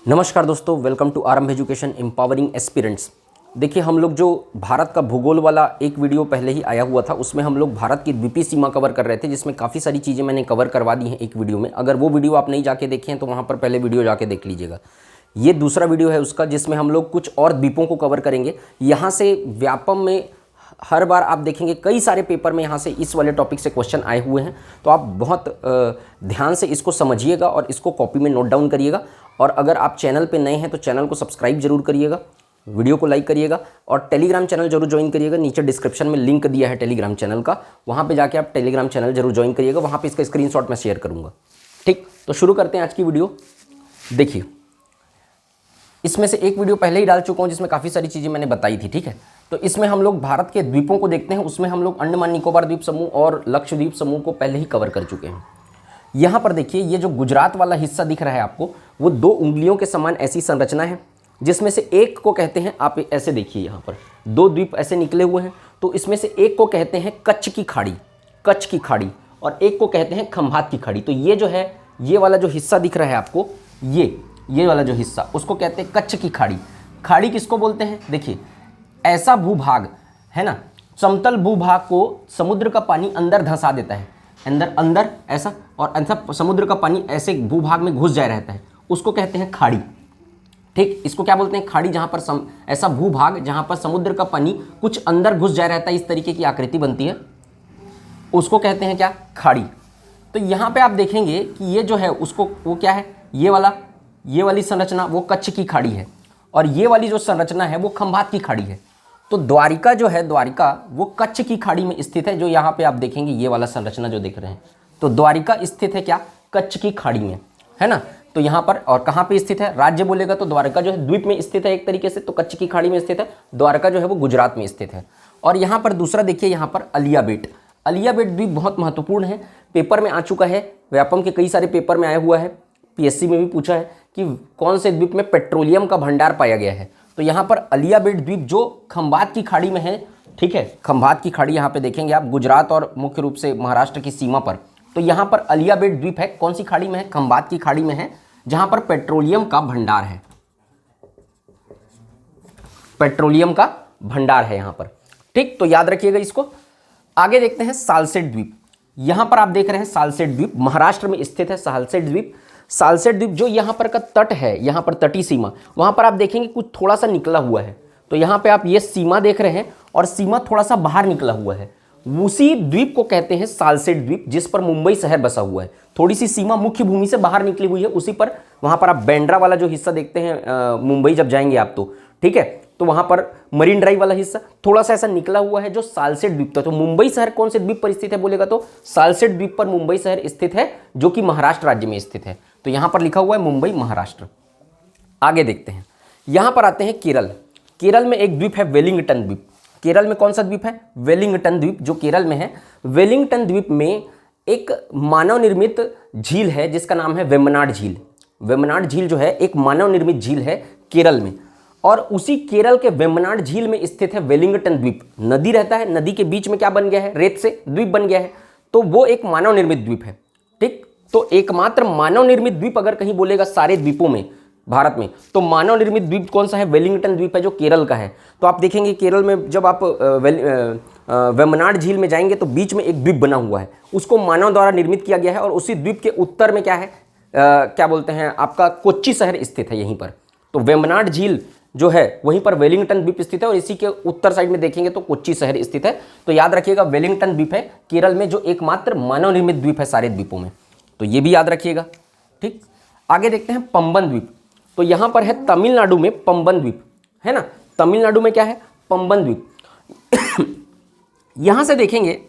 नमस्कार दोस्तों, welcome to आरंभ एजुकेशन एम्पावरिंग एस्पिरेंट्स। देखिए, हम लोग जो भारत का भूगोल वाला एक वीडियो पहले ही आया हुआ था, उसमें हम लोग भारत की द्वीपीय सीमा कवर कर रहे थे, जिसमें काफ़ी सारी चीज़ें मैंने कवर करवा दी हैं एक वीडियो में। अगर वो वीडियो आप नहीं जाके देखें तो वहाँ पर पहले वीडियो जाके देख लीजिएगा। ये दूसरा वीडियो है उसका, जिसमें हम लोग कुछ और द्वीपों को कवर करेंगे। यहाँ से व्यापम में हर बार आप देखेंगे कई सारे पेपर में यहाँ से इस वाले टॉपिक से क्वेश्चन आए हुए हैं, तो आप बहुत ध्यान से इसको समझिएगा और इसको कॉपी में नोट डाउन करिएगा। और अगर आप चैनल पे नए हैं तो चैनल को सब्सक्राइब जरूर करिएगा, वीडियो को लाइक करिएगा और टेलीग्राम चैनल जरूर ज्वाइन करिएगा। नीचे डिस्क्रिप्शन में लिंक दिया है टेलीग्राम चैनल का, वहाँ पे जाके आप टेलीग्राम चैनल जरूर ज्वाइन करिएगा। वहाँ पे इसका स्क्रीनशॉट मैं शेयर करूँगा। ठीक, तो शुरू करते हैं आज की वीडियो। देखिए, इसमें से एक वीडियो पहले ही डाल चुका हूँ जिसमें काफ़ी सारी चीज़ें मैंने बताई थी। ठीक है, तो इसमें हम लोग भारत के द्वीपों को देखते हैं। उसमें हम लोग अंडमान निकोबार द्वीप समूह और लक्षद्वीप समूह को पहले ही कवर कर चुके हैं। यहाँ पर देखिए, ये जो गुजरात वाला हिस्सा दिख रहा है आपको, वो 2 उंगलियों के समान ऐसी संरचना है, जिसमें से एक को कहते हैं, आप ऐसे देखिए यहाँ पर 2 द्वीप ऐसे निकले हुए हैं, तो इसमें से एक को कहते हैं कच्छ की खाड़ी, कच्छ की खाड़ी, और एक को कहते हैं खंभात की खाड़ी। तो ये जो है, ये वाला जो हिस्सा दिख रहा है आपको, ये वाला जो हिस्सा, उसको कहते हैं कच्छ की खाड़ी। खाड़ी किसको बोलते हैं? देखिए, ऐसा भूभाग है ना, समतल भूभाग को समुद्र का पानी अंदर धंसा देता है, अंदर ऐसा, और ऐसा समुद्र का पानी ऐसे भूभाग में घुस जाए रहता है, उसको कहते हैं खाड़ी। ठीक, इसको क्या बोलते हैं? खाड़ी। जहाँ पर ऐसा भूभाग जहाँ पर समुद्र का पानी कुछ अंदर घुस जाए रहता है, इस तरीके की आकृति बनती है, उसको कहते हैं क्या? खाड़ी। तो यहाँ पे आप देखेंगे कि ये जो है उसको, वो क्या है, ये वाली संरचना वो कच्छ की खाड़ी है, और ये वाली जो संरचना है वो खंभात की खाड़ी है। तो द्वारिका जो है, द्वारिका वो कच्छ की खाड़ी में स्थित है। जो यहाँ पे आप देखेंगे, ये वाला संरचना जो देख रहे हैं, तो द्वारिका स्थित है क्या? कच्छ की खाड़ी में, है ना। तो यहाँ पर, और कहाँ पे स्थित है? राज्य बोलेगा तो द्वारका जो है द्वीप में स्थित है एक तरीके से, तो कच्छ की खाड़ी में स्थित है। द्वारका जो है वो गुजरात में स्थित है। और यहाँ पर दूसरा देखिए, यहाँ पर अलिया बेट, अलिया बेट द्वीप बहुत महत्वपूर्ण है, पेपर में आ चुका है, व्यापम के कई सारे पेपर में आया हुआ है, पीएससी में भी पूछा है कि कौन से द्वीप में पेट्रोलियम का भंडार पाया गया है। तो यहाँ पर अलिया बेट द्वीप जो खंभात की खाड़ी में है। ठीक है, खंभात की खाड़ी यहाँ पे देखेंगे आप, गुजरात और मुख्य रूप से महाराष्ट्र की सीमा पर। तो यहाँ पर अलिया बेट द्वीप है, कौन सी खाड़ी में है? खंभात की खाड़ी में है, जहाँ पर पेट्रोलियम का भंडार है, पेट्रोलियम का भंडार है यहाँ पर। ठीक, तो याद रखिएगा इसको। आगे देखते हैं सालसेट द्वीप। यहाँ पर आप देख रहे हैं सालसेट द्वीप, महाराष्ट्र में स्थित है सालसेट द्वीप। सालसेट द्वीप जो यहाँ पर का तट है, यहाँ पर तटीय सीमा, वहाँ पर आप देखेंगे कुछ थोड़ा सा निकला हुआ है। तो यहाँ पे आप ये सीमा देख रहे हैं, और सीमा थोड़ा सा बाहर निकला हुआ है, उसी द्वीप को कहते हैं सालसेट द्वीप, जिस पर मुंबई शहर बसा हुआ है। थोड़ी सी सीमा मुख्य भूमि से बाहर निकली हुई है, उसी पर, वहाँ पर आप बांद्रा वाला जो हिस्सा देखते हैं मुंबई जब जाएंगे आप, तो ठीक है, तो वहाँ पर मरीन ड्राइव वाला हिस्सा थोड़ा सा ऐसा निकला हुआ है, जो सालसेट द्वीप था। तो मुंबई शहर कौन से द्वीप पर स्थित है बोलेगा तो सालसेट द्वीप पर मुंबई शहर स्थित है, जो कि महाराष्ट्र राज्य में स्थित है। तो यहाँ पर लिखा हुआ है मुंबई, महाराष्ट्र। आगे देखते हैं, यहाँ पर आते हैं केरल। केरल में एक द्वीप है वेलिंगटन द्वीप। केरल में कौन सा द्वीप है? वेलिंगटन द्वीप, जो केरल में है। वेलिंगटन द्वीप में एक मानव निर्मित झील है जिसका नाम है वेम्बनाड झील। वेम्बनाड झील जो है एक मानव निर्मित झील है केरल में, और उसी केरल के वेम्बनाड झील में स्थित है वेलिंगटन द्वीप। नदी रहता है, नदी के बीच में क्या बन गया है? रेत से द्वीप बन गया है, तो वो एक मानव निर्मित द्वीप है। ठीक, तो एकमात्र मानव निर्मित द्वीप अगर कहीं बोलेगा सारे द्वीपों में भारत में, तो मानव निर्मित द्वीप कौन सा है? वेलिंगटन द्वीप है, जो केरल का है। तो आप देखेंगे केरल में जब आप वेम्बनाड झील में जाएंगे तो बीच में एक द्वीप बना हुआ है, उसको मानव द्वारा निर्मित किया गया है, और उसी द्वीप के उत्तर में क्या है, क्या बोलते हैं, आपका कोच्चि शहर स्थित है यहीं पर। तो वेम्बनाड झील जो है वहीं पर वेलिंगटन द्वीप स्थित है, और इसी के उत्तर साइड में देखेंगे तो कोच्चि शहर स्थित है। तो याद रखिएगा, वेलिंगटन द्वीप है केरल में, जो एकमात्र मानव निर्मित द्वीप है सारे द्वीपों में, तो ये भी याद रखिएगा। ठीक, आगे देखते हैं पंबन द्वीप। तो यहाँ पर है तमिलनाडु में पंबन द्वीप, है ना। तमिलनाडु में क्या है? पंबन द्वीप। यहाँ से देखेंगे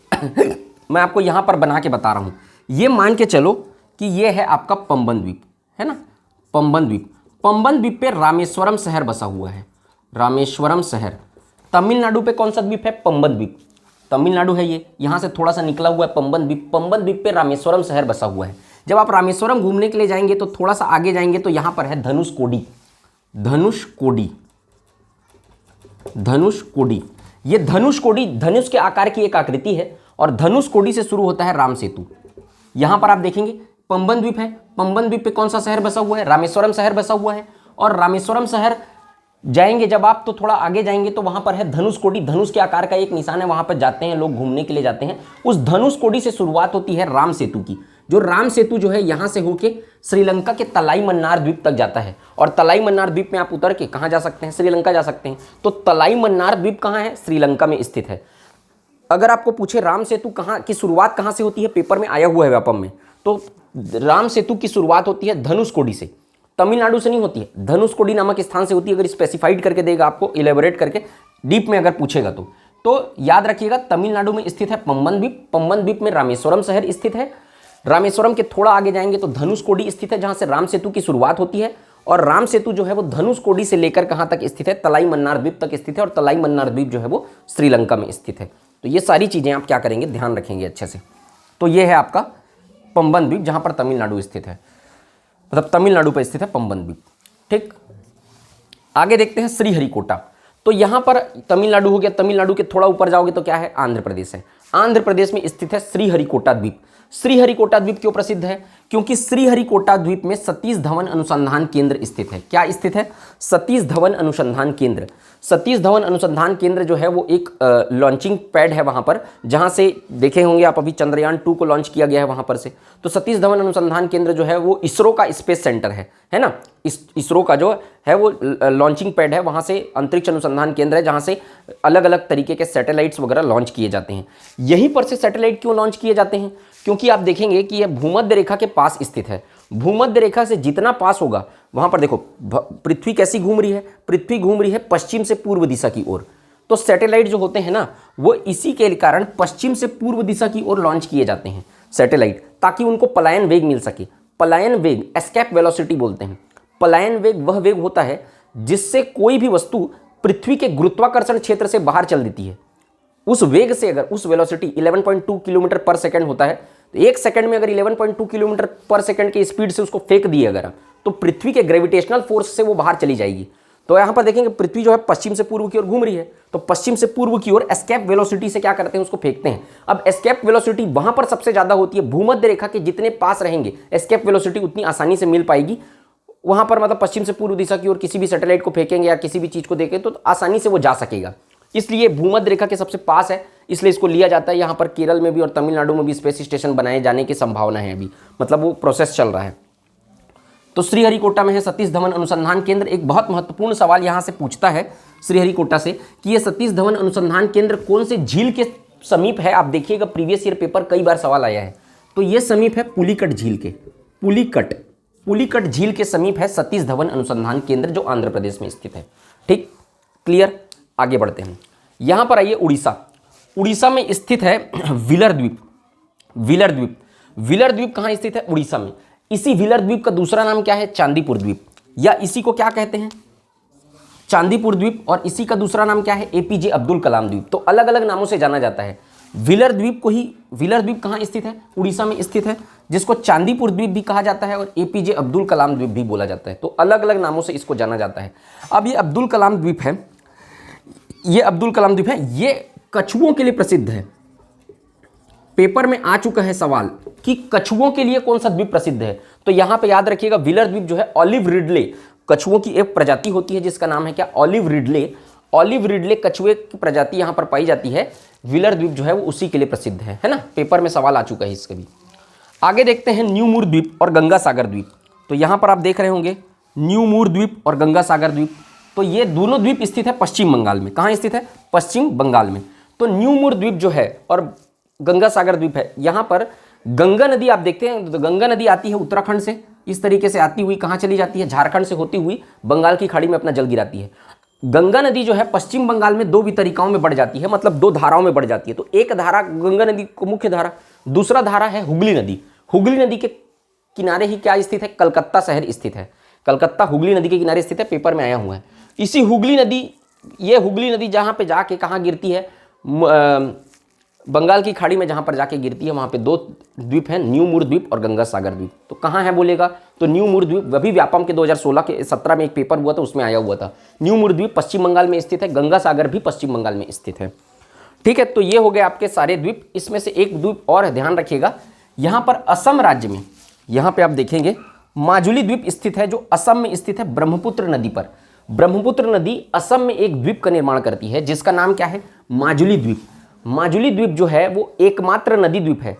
मैं आपको यहाँ पर बना के बता रहा हूँ, ये मान के चलो कि ये है आपका पंबन द्वीप, है ना, पंबन द्वीप। पंबन द्वीप पे रामेश्वरम शहर बसा हुआ है, रामेश्वरम शहर। तमिलनाडु पे कौन सा द्वीप है? पंबन द्वीप। तमिलनाडु है ये, यहाँ से थोड़ा सा निकला हुआ है पंबन द्वीप। पंबन द्वीप पे रामेश्वरम शहर बसा हुआ है। जब आप रामेश्वरम घूमने के लिए जाएंगे तो थोड़ा सा आगे जाएंगे तो यहाँ पर है धनुषकोडी। धनुषकोडी, धनुषकोडी, ये धनुषकोडी धनुष के आकार की एक आकृति है, और धनुषकोडी से शुरू होता है राम सेतु। यहाँ पर आप देखेंगे पंबन द्वीप है, पंबन द्वीप पे कौन सा शहर बसा हुआ है? रामेश्वरम शहर बसा हुआ है, और रामेश्वरम शहर जाएंगे जब आप तो थोड़ा आगे जाएंगे तो वहां पर है धनुषकोडी, धनुष के आकार का एक निशान है, वहां पर जाते हैं लोग घूमने के लिए जाते हैं। उस धनुषकोडी से शुरुआत होती है राम सेतु की। जो राम सेतु जो है यहां से होके श्रीलंका के तलाई मन्नार द्वीप तक जाता है, और तलाई मन्नार द्वीप में आप उतर के कहां जा सकते हैं, श्रीलंका जा सकते हैं। तो तलाई मन्नार द्वीप कहां है, श्रीलंका में स्थित है। अगर आपको पूछे राम सेतु कहां की शुरुआत कहां से होती है, पेपर में आया हुआ है व्यापम में, तो राम सेतु की शुरुआत होती है धनुषकोडी से, तमिलनाडु से नहीं होती है, धनुषकोडी नामक स्थान से होती है। अगर स्पेसिफाइड करके देगा आपको, इलेबोरेट करके डीप में अगर पूछेगा तो याद रखिएगा तमिलनाडु में स्थित है पंबन द्वीप, पंबन द्वीप में रामेश्वरम शहर स्थित है। रामेश्वरम के थोड़ा आगे जाएंगे तो धनुषकोडी स्थित है, जहां से राम सेतु की शुरुआत होती है। और राम सेतु जो है वो धनुषकोडी से लेकर कहां तक स्थित है, तलाई मन्नार द्वीप तक स्थित है, और तलाई मन्नार द्वीप जो है वो श्रीलंका में स्थित है। तो ये सारी चीजें आप क्या करेंगे, ध्यान रखेंगे अच्छे से। तो ये है आपका पंबन द्वीप, जहां पर तमिलनाडु स्थित है, मतलब तमिलनाडु पर स्थित है पंबन द्वीप। ठीक, आगे देखते हैं श्रीहरिकोटा। तो यहां पर तमिलनाडु हो गया, तमिलनाडु के थोड़ा ऊपर जाओगे तो क्या है, आंध्र प्रदेश है। आंध्र प्रदेश में स्थित है श्रीहरिकोटा द्वीप। श्रीहरिकोटा द्वीप क्यों प्रसिद्ध है, क्योंकि श्रीहरिकोटा द्वीप में सतीश धवन अनुसंधान केंद्र स्थित है। क्या स्थित है, सतीश धवन अनुसंधान केंद्र। सतीश धवन अनुसंधान केंद्र जो है वो एक लॉन्चिंग पैड है वहां पर, जहां से देखे होंगे आप, अभी चंद्रयान 2 को लॉन्च किया गया है वहां पर से। तो सतीश धवन अनुसंधान केंद्र जो है वो इसरो का स्पेस सेंटर है ना। इसरो का जो है वो लॉन्चिंग पैड है, वहां से अंतरिक्ष अनुसंधान केंद्र है, जहां से अलग अलग तरीके के सैटेलाइट्स वगैरह लॉन्च किए जाते हैं। यहीं पर से सैटेलाइट क्यों लॉन्च किए जाते हैं, क्योंकि आप देखेंगे कि यह भूमध्य रेखा के पास स्थित है। भूमध्य रेखा से जितना पास होगा वहां पर देखो पृथ्वी कैसी घूम रही है, पृथ्वी घूम रही है पश्चिम से पूर्व दिशा की ओर। तो सैटेलाइट जो होते हैं ना, वो इसी के कारण पश्चिम से पूर्व दिशा की ओर लॉन्च किए जाते हैं सैटेलाइट, ताकि उनको पलायन वेग मिल सके। पलायन वेग एस्केप वेलोसिटी बोलते हैं। पलायन वेग वह वेग होता है जिससे कोई भी वस्तु पृथ्वी के गुरुत्वाकर्षण क्षेत्र से बाहर चल देती है। उस वेग से अगर उस वेलोसिटी 11.2 किलोमीटर पर सेकंड होता है, तो एक सेकंड में अगर 11.2 किलोमीटर पर सेकंड की स्पीड से उसको फेंक दिए अगर, तो पृथ्वी के ग्रेविटेशनल फोर्स से वो बाहर चली जाएगी। तो यहां पर देखेंगे पृथ्वी जो है पश्चिम से पूर्व की ओर घूम रही है, तो पश्चिम से पूर्व की ओर एस्केप वेलोसिटी से क्या करते हैं, उसको फेंकते हैं। अब एस्केप वेलोसिटी वहां पर सबसे ज्यादा होती है, भूमध्य रेखा के जितने पास रहेंगे एस्केप वेलोसिटी उतनी आसानी से मिल पाएगी वहां पर, मतलब पश्चिम से पूर्व दिशा की ओर किसी भी सैटेलाइट को फेंकेंगे या किसी भी चीज को देखें तो आसानी से वो जा सकेगा। इसलिए भूमध्य रेखा के सबसे पास है, इसलिए इसको लिया जाता है। यहाँ पर केरल में भी और तमिलनाडु में भी स्पेस स्टेशन बनाए जाने की संभावना है, अभी मतलब वो प्रोसेस चल रहा है। तो श्रीहरिकोटा में है सतीश धवन अनुसंधान केंद्र। एक बहुत महत्वपूर्ण सवाल यहाँ से पूछता है श्रीहरिकोटा से कि ये सतीश धवन अनुसंधान केंद्र कौन से झील के समीप है। आप देखिएगा प्रीवियस ईयर पेपर कई बार सवाल आया है। तो ये समीप है पुलिकट झील के, पुलिकट झील के समीप है सतीश धवन अनुसंधान केंद्र, जो आंध्र प्रदेश में स्थित है। ठीक, क्लियर। आगे बढ़ते हैं, यहां पर आइए उड़ीसा में स्थित है व्हीलर द्वीप। व्हीलर द्वीप कहां स्थित है, उड़ीसा में। इसी व्हीलर द्वीप का दूसरा नाम क्या है, चांदीपुर द्वीप, या इसी को क्या कहते हैं, चांदीपुर द्वीप। और इसी का दूसरा नाम क्या है, एपीजे अब्दुल कलाम द्वीप। तो अलग अलग नामों से जाना जाता है। व्हीलर द्वीप कहां स्थित है, उड़ीसा में स्थित है, जिसको चांदीपुर द्वीप भी कहा जाता है और एपीजे अब्दुल कलाम द्वीप भी बोला जाता है। तो अलग अलग नामों से इसको जाना जाता है। अब ये अब्दुल कलाम द्वीप है, ये कछुओं के लिए प्रसिद्ध है। पेपर में आ चुका है सवाल कि कछुओं के लिए कौन सा द्वीप प्रसिद्ध है। तो यहां पे याद रखिएगा व्हीलर द्वीप जो है ऑलिव रिडले, कछुओं की एक प्रजाति होती है जिसका नाम है क्या, ऑलिव रिडले कछुए की प्रजाति यहां पर पाई जाती है। व्हीलर द्वीप जो है वो उसी के लिए प्रसिद्ध है ना। पेपर में सवाल आ चुका है इसके भी। आगे देखते हैं न्यूमूर द्वीप और गंगा सागर द्वीप। तो यहां पर आप देख रहे होंगे न्यूमूर द्वीप और गंगा सागर द्वीप। तो ये दोनों द्वीप स्थित है पश्चिम बंगाल में। कहाँ स्थित है, पश्चिम बंगाल में। तो न्यूमूर द्वीप जो है और गंगा सागर द्वीप है, यहाँ पर गंगा नदी आप देखते हैं, तो गंगा नदी आती है उत्तराखंड से, इस तरीके से आती हुई कहाँ चली जाती है, झारखंड से होती हुई बंगाल की खाड़ी में अपना जल गिराती है। गंगा नदी जो है पश्चिम बंगाल में दो भी तरीकाओं में बढ़ जाती है, मतलब दो धाराओं में बढ़ जाती है। तो एक धारा गंगा नदी को मुख्य धारा, दूसरा धारा है हुगली नदी। हुगली नदी के किनारे ही क्या स्थित है, कलकत्ता शहर स्थित है। कलकत्ता हुगली नदी के किनारे स्थित है, पेपर में आया हुआ है। इसी हुगली नदी, ये हुगली नदी जहाँ पे जाके कहाँ गिरती है, बंगाल की खाड़ी में जहाँ पर जाके गिरती है, वहाँ पे दो द्वीप हैं, न्यूमूर द्वीप और गंगा सागर द्वीप। तो कहाँ है बोलेगा, तो न्यूमूर द्वीप, वही व्यापम के 2016 के 17 में एक पेपर हुआ था, उसमें आया हुआ था। न्यूमूर द्वीप पश्चिम बंगाल में स्थित है, गंगा सागर भी पश्चिम बंगाल में स्थित है। ठीक है, तो ये हो गए आपके सारे द्वीप। इसमें से एक द्वीप और है, ध्यान रखिएगा, यहाँ पर असम राज्य में, यहाँ पे आप देखेंगे माजुली द्वीप स्थित है जो असम में स्थित है ब्रह्मपुत्र नदी पर। ब्रह्मपुत्र नदी असम में एक द्वीप का निर्माण करती है जिसका नाम क्या है, माजुली द्वीप। माजुली द्वीप जो है वो एकमात्र नदी द्वीप है,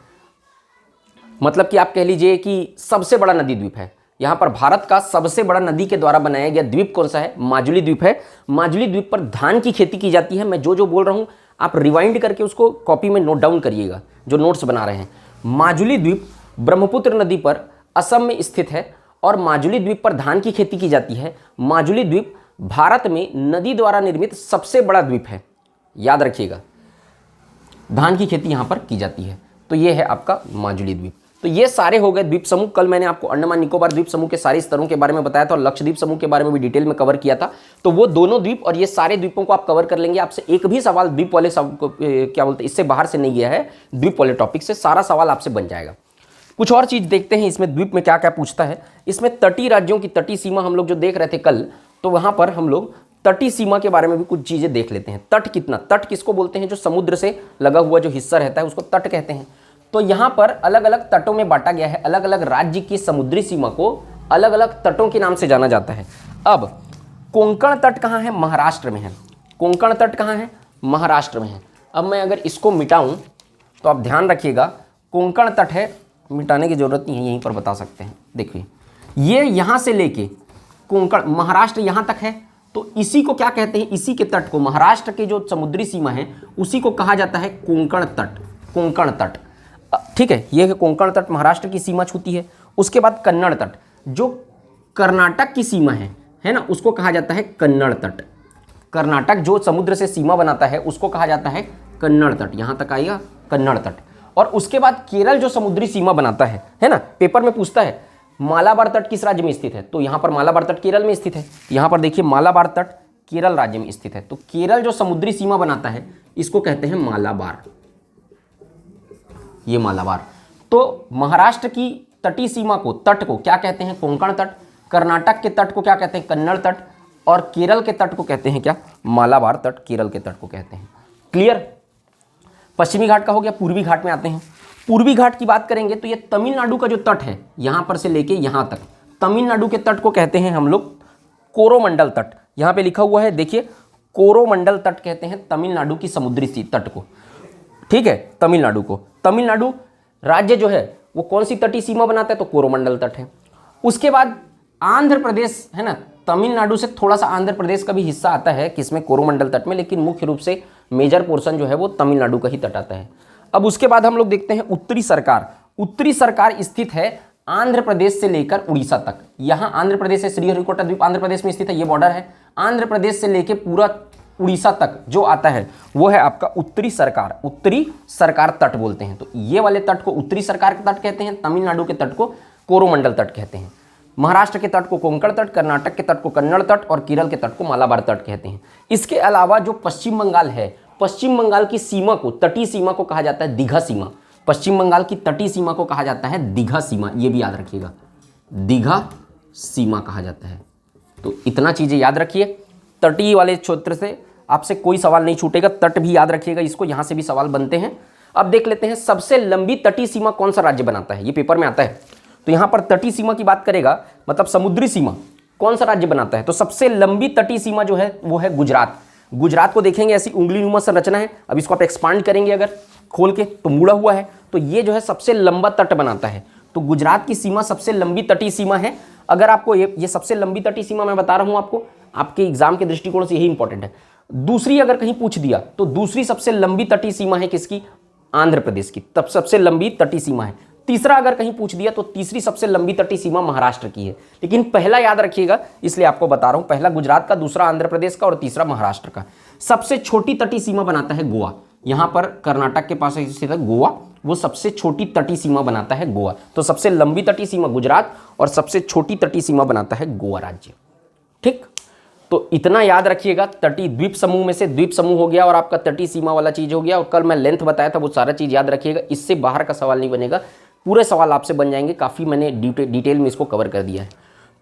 मतलब कि आप कह लीजिए कि सबसे बड़ा नदी द्वीप है। यहाँ पर भारत का सबसे बड़ा नदी के द्वारा बनाया गया द्वीप कौन सा है, माजुली द्वीप है। माजुली द्वीप पर धान की खेती की जाती है। मैं जो बोल रहा हूँ आप रिवाइंड करके उसको कॉपी में नोट डाउन करिएगा जो नोट्स बना रहे हैं। माजुली द्वीप ब्रह्मपुत्र नदी पर असम में स्थित है और माजुली द्वीप पर धान की खेती की जाती है। माजुली द्वीप भारत में नदी द्वारा निर्मित सबसे बड़ा द्वीप है, याद रखिएगा। धान की खेती यहाँ पर की जाती है। तो ये है आपका माजुली द्वीप। तो ये सारे हो गए द्वीप समूह। कल मैंने आपको अंडमान निकोबार द्वीप समूह के सारे स्तरों के बारे में बताया था और लक्षद्वीप समूह के बारे में भी डिटेल में कवर किया था। तो वो दोनों द्वीप और ये सारे द्वीपों को आप कवर कर लेंगे। आपसे एक भी सवाल द्वीप वाले क्या बोलते हैं इससे बाहर से नहीं गया है, द्वीप वाले टॉपिक से सारा सवाल आपसे बन जाएगा। कुछ और चीज देखते हैं इसमें द्वीप में क्या क्या पूछता है। इसमें तटीय राज्यों की तटीय सीमा हम लोग जो देख रहे थे कल, तो वहां पर हम लोग तटीय सीमा के बारे में भी कुछ चीजें देख लेते हैं। तट कितना, तट किसको बोलते हैं, जो समुद्र से लगा हुआ जो हिस्सा रहता है उसको तट कहते हैं। तो यहाँ पर अलग अलग तटों में बांटा गया है। अलग अलग राज्य की समुद्री सीमा को अलग अलग तटों के नाम से जाना जाता है। अब कोंकण तट कहाँ है, महाराष्ट्र में है। कोंकण तट कहाँ है, महाराष्ट्र में है। अब मैं अगर इसको मिटाऊं तो आप ध्यान रखिएगा, कोंकण तट है, मिटाने की जरूरत नहीं है, यहीं पर बता सकते हैं। देखिए ये यहाँ से लेके कोंकण महाराष्ट्र यहाँ तक है, तो इसी को क्या कहते हैं, इसी के तट को, महाराष्ट्र के जो समुद्री सीमा है उसी को कहा जाता है कोंकण तट। कोंकण तट, ठीक है, ये कोंकण तट महाराष्ट्र की सीमा छूती है। उसके बाद कन्नड़ तट, जो कर्नाटक की सीमा है ना, उसको कहा जाता है कन्नड़ तट। कर्नाटक जो समुद्र से सीमा बनाता है उसको कहा जाता है कन्नड़ तट, यहां तक आएगा कन्नड़ तट। और उसके बाद केरल जो समुद्री सीमा बनाता है ना, पेपर में पूछता है मालाबार तट किस राज्य में स्थित है, तो यहां पर मालाबार तट केरल में स्थित है। यहां पर देखिए मालाबार तट केरल राज्य में स्थित है। तो केरल जो समुद्री सीमा बनाता है इसको कहते हैं मालाबार, ये मालाबार। तो महाराष्ट्र की तटीय सीमा को, तट को क्या कहते हैं, कोंकण तट। कर्नाटक के तट को क्या कहते हैं, कन्नड़ तट। और केरल के तट को कहते हैं क्या, मालाबार तट, केरल के तट को कहते हैं। क्लियर। पश्चिमी घाट का हो गया, पूर्वी घाट में आते हैं। पूर्वी घाट की बात करेंगे तो ये तमिलनाडु का जो तट है यहां पर से लेके यहां तक, तमिलनाडु के तट को कहते हैं हम लोग कोरोमंडल तट। यहां पे लिखा हुआ है देखिए, कोरोमंडल तट कहते हैं तमिलनाडु की समुद्री तट को, ठीक है, तमिलनाडु को। तमिलनाडु राज्य जो है वो कौन सी तटीय सीमा बनाता है, तो कोरोमंडल तट है। उसके बाद आंध्र प्रदेश है ना, तमिलनाडु से थोड़ा सा आंध्र प्रदेश का भी हिस्सा आता है किसमें, कोरोमंडल तट में, लेकिन मुख्य रूप से मेजर पोर्शन जो है वो तमिलनाडु का ही तट आता है। अब उसके बाद हम लोग देखते हैं उत्तरी सरकार। उत्तरी सरकार स्थित है आंध्र प्रदेश से लेकर उड़ीसा तक। यहाँ आंध्र प्रदेश है, श्रीहरिकोटा द्वीप आंध्र प्रदेश में स्थित है, ये बॉर्डर है। आंध्र प्रदेश से लेकर पूरा उड़ीसा तक जो आता है वो है आपका उत्तरी सरकार। उत्तरी सरकार तट बोलते हैं। तो ये वाले तट को उत्तरी सरकार के तट कहते हैं, तमिलनाडु के तट को कोरोमंडल तट कहते हैं, महाराष्ट्र के तट को कोंकण तट, कर्नाटक के तट को कन्नड़ तट और केरल के तट को मालाबार तट कहते हैं। इसके अलावा जो पश्चिम बंगाल है, पश्चिम बंगाल की सीमा को, तटीय सीमा को कहा जाता है दीघा सीमा। पश्चिम बंगाल की तटीय सीमा को कहा जाता है दीघा सीमा, ये भी याद रखिएगा, दीघा सीमा कहा जाता है। तो इतना चीजें याद रखिए। तटीय वाले क्षेत्र से आपसे कोई सवाल नहीं छूटेगा, तट भी याद रखिएगा इसको, यहां से भी सवाल बनते हैं। अब देख लेते हैं सबसे लंबी तटीय सीमा कौन सा राज्य बनाता है, ये पेपर में आता है। तो यहां पर तटीय सीमा की बात करेगा, मतलब समुद्री सीमा कौन सा राज्य बनाता है, तो सबसे लंबी तटीय सीमा जो है वो है गुजरात। गुजरात को देखेंगे ऐसी उंगली नुमा संरचना है, अब इसको आप एक्सपांड करेंगे अगर खोल के तो मुड़ा हुआ है, तो ये जो है सबसे लंबा तट बनाता है। तो गुजरात की सीमा सबसे लंबी तटीय सीमा है। अगर आपको ये सबसे लंबी तटीय सीमा मैं बता रहा हूं आपको, आपके एग्जाम के दृष्टिकोण से यही इंपॉर्टेंट है। दूसरी अगर कहीं पूछ दिया तो दूसरी सबसे लंबी तटीय सीमा है किसकी, आंध्र प्रदेश की, तब सबसे लंबी तटीय सीमा है। तीसरा अगर कहीं पूछ दिया तो तीसरी सबसे लंबी तटीय सीमा महाराष्ट्र की है, लेकिन पहला याद रखिएगा इसलिए आपको बता रहा हूं, पहला गुजरात का, दूसरा आंध्र प्रदेश का और तीसरा महाराष्ट्र का। सबसे छोटी तटीय सीमा बनाता है गोवा। यहां पर कर्नाटक के पास स्थित है गोवा, वो सबसे छोटी तटीय सीमा बनाता है गोवा। तो सबसे लंबी तटीय सीमा गुजरात और सबसे छोटी तटीय सीमा बनाता है गोवा राज्य। ठीक, तो इतना याद रखिएगा। तटीय द्वीप समूह में से द्वीप समूह हो गया और आपका तटीय सीमा वाला चीज हो गया, और कल मैं लेंथ बताया था वो सारा चीज याद रखिएगा। इससे बाहर का सवाल नहीं बनेगा, पूरे सवाल आपसे बन जाएंगे, काफी मैंने डिटेल में इसको कवर कर दिया है।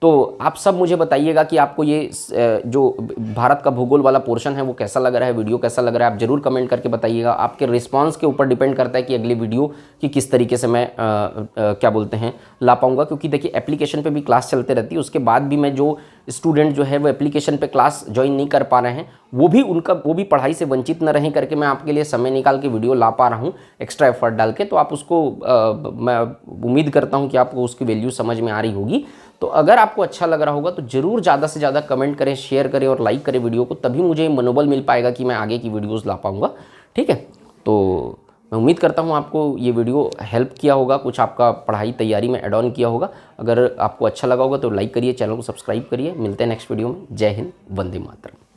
तो आप सब मुझे बताइएगा कि आपको ये जो भारत का भूगोल वाला पोर्शन है वो कैसा लग रहा है, वीडियो कैसा लग रहा है, आप ज़रूर कमेंट करके बताइएगा। आपके रिस्पांस के ऊपर डिपेंड करता है कि अगली वीडियो की किस तरीके से मैं क्या बोलते हैं ला पाऊँगा, क्योंकि देखिए एप्लीकेशन पे भी क्लास चलते रहती है, उसके बाद भी मैं जो स्टूडेंट जो है वो एप्लीकेशन पे क्लास ज्वाइन नहीं कर पा रहे हैं वो भी पढ़ाई से वंचित न रहें करके मैं आपके लिए समय निकाल के वीडियो ला पा रहा हूँ एक्स्ट्रा एफर्ट डाल के। तो आप उसको मैं उम्मीद करता हूँ कि आपको उसकी वैल्यू समझ में आ रही होगी। तो अगर आपको अच्छा लग रहा होगा तो ज़रूर ज़्यादा से ज़्यादा कमेंट करें, शेयर करें और लाइक करें वीडियो को, तभी मुझे मनोबल मिल पाएगा कि मैं आगे की वीडियोज़ ला पाऊँगा। ठीक है, तो मैं उम्मीद करता हूँ आपको ये वीडियो हेल्प किया होगा, कुछ आपका पढ़ाई तैयारी में ऐड ऑन किया होगा। अगर आपको अच्छा लगा होगा तो लाइक करिए, चैनल को सब्सक्राइब करिए। मिलते हैं नेक्स्ट वीडियो में। जय हिंद, वंदे मातरम।